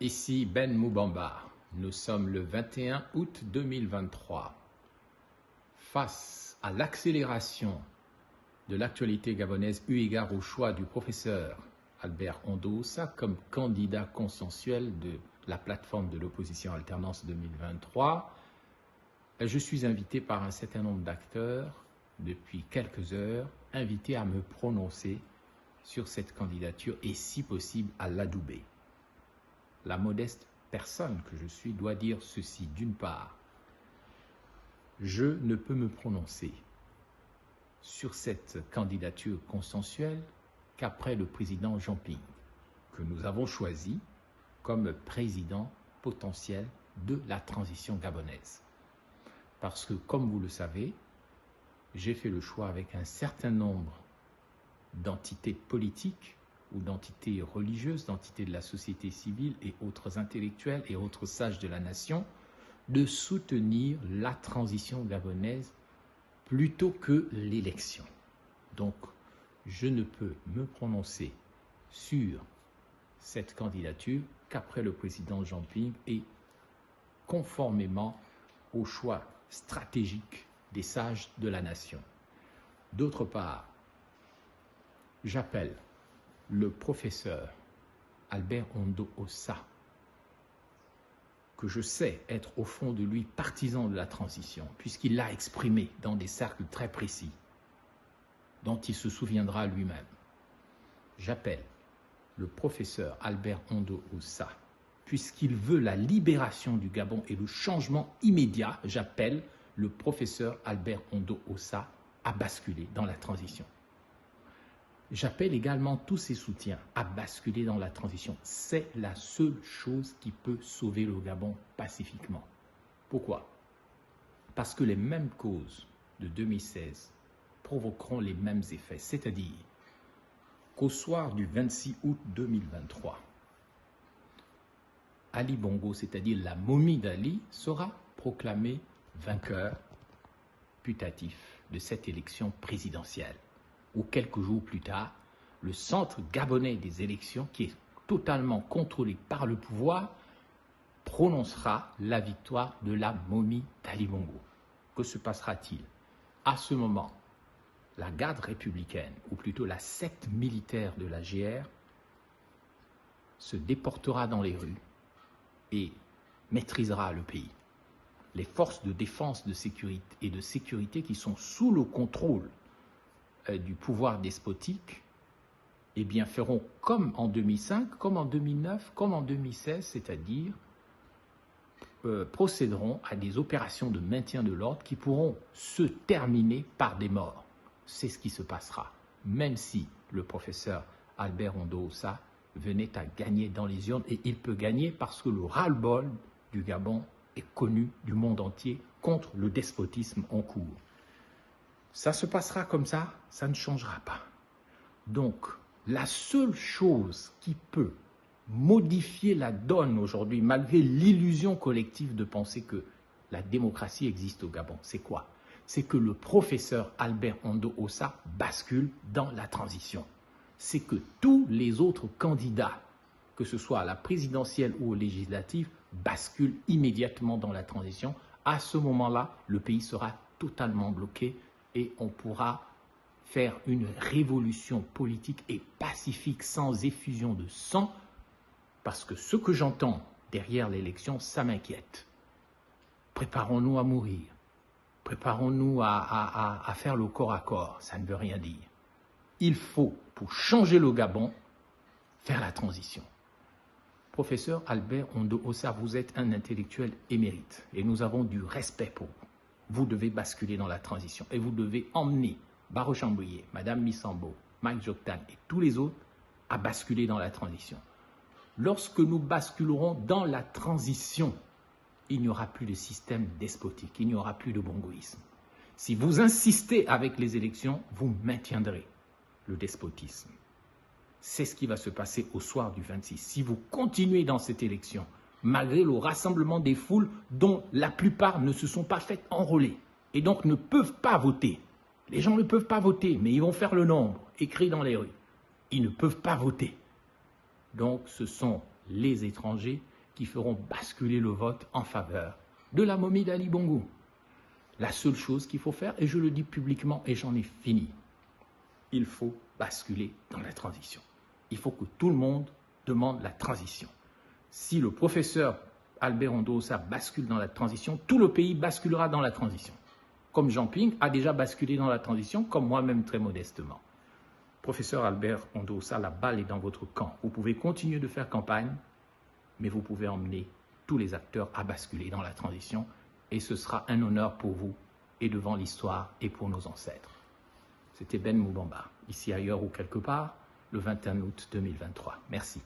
Ici Ben Moubamba. Nous sommes le 21 août 2023. Face à l'accélération de l'actualité gabonaise eu égard au choix du professeur Albert Ondoosa comme candidat consensuel de la plateforme de l'opposition Alternance 2023, je suis invité par un certain nombre d'acteurs depuis quelques heures, invités à me prononcer sur cette candidature et si possible à l'adouber. La modeste personne que je suis doit dire ceci. D'une part, je ne peux me prononcer sur cette candidature consensuelle qu'après le président Jean Ping, que nous avons choisi comme président potentiel de la transition gabonaise. Parce que, comme vous le savez, j'ai fait le choix avec un certain nombre d'entités politiques ou d'entités religieuses, d'entités de la société civile et autres intellectuels et autres sages de la nation, de soutenir la transition gabonaise plutôt que l'élection. Donc, je ne peux me prononcer sur cette candidature qu'après le président Jean Ping et conformément au choix stratégique des sages de la nation. D'autre part, j'appelle le professeur Albert Ondoosa, que je sais être au fond de lui partisan de la transition, puisqu'il l'a exprimé dans des cercles très précis, dont il se souviendra lui-même. J'appelle le professeur Albert Ondoosa, puisqu'il veut la libération du Gabon et le changement immédiat, j'appelle le professeur Albert Ondoosa à basculer dans la transition. J'appelle également tous ses soutiens à basculer dans la transition. C'est la seule chose qui peut sauver le Gabon pacifiquement. Pourquoi? Parce que les mêmes causes de 2016 provoqueront les mêmes effets. C'est-à-dire qu'au soir du 26 août 2023, Ali Bongo, c'est-à-dire la momie d'Ali, sera proclamé vainqueur putatif de cette élection présidentielle. Ou quelques jours plus tard, le centre gabonais des élections, qui est totalement contrôlé par le pouvoir, prononcera la victoire de la momie d'Ali Bongo. Que se passera-t-il? À ce moment, la garde républicaine, ou plutôt la secte militaire de la GR, se déportera dans les rues et maîtrisera le pays. Les forces de défense et de sécurité qui sont sous le contrôle du pouvoir despotique, eh bien, feront comme en 2005, comme en 2009, comme en 2016, c'est-à-dire procéderont à des opérations de maintien de l'ordre qui pourront se terminer par des morts. C'est ce qui se passera, même si le professeur Albert Ondoosa venait à gagner dans les urnes, et il peut gagner parce que le ras-le-bol du Gabon est connu du monde entier contre le despotisme en cours. Ça se passera comme ça ne changera pas. Donc, la seule chose qui peut modifier la donne aujourd'hui, malgré l'illusion collective de penser que la démocratie existe au Gabon, c'est quoi? C'est que le professeur Albert Ondoosa bascule dans la transition. C'est que tous les autres candidats, que ce soit à la présidentielle ou aux législatives, basculent immédiatement dans la transition. À ce moment-là, le pays sera totalement bloqué et on pourra faire une révolution politique et pacifique sans effusion de sang, parce que ce que j'entends derrière l'élection, ça m'inquiète. Préparons-nous à mourir, préparons-nous à faire le corps à corps, ça ne veut rien dire. Il faut, pour changer le Gabon, faire la transition. Professeur Albert Ondoosa, vous êtes un intellectuel émérite et nous avons du respect pour vous. Vous devez basculer dans la transition et vous devez emmener Baro Chambouillet, Madame Missambo, Mike Joktan et tous les autres à basculer dans la transition. Lorsque nous basculerons dans la transition, il n'y aura plus de système despotique, il n'y aura plus de bongoïsme. Si vous insistez avec les élections, vous maintiendrez le despotisme. C'est ce qui va se passer au soir du 26. Si vous continuez dans cette élection, malgré le rassemblement des foules dont la plupart ne se sont pas fait enrôler et donc ne peuvent pas voter. Les gens ne peuvent pas voter, mais ils vont faire le nombre, écrit dans les rues. Ils ne peuvent pas voter. Donc ce sont les étrangers qui feront basculer le vote en faveur de la momie d'Ali Bongo. La seule chose qu'il faut faire, et je le dis publiquement et j'en ai fini, il faut basculer dans la transition. Il faut que tout le monde demande la transition. Si le professeur Albert Ondossa bascule dans la transition, tout le pays basculera dans la transition. Comme Jean Ping a déjà basculé dans la transition, comme moi-même très modestement. Professeur Albert Ondossa, la balle est dans votre camp. Vous pouvez continuer de faire campagne, mais vous pouvez emmener tous les acteurs à basculer dans la transition et ce sera un honneur pour vous et devant l'histoire et pour nos ancêtres. C'était Ben Moubamba, ici, ailleurs ou quelque part, le 21 août 2023. Merci.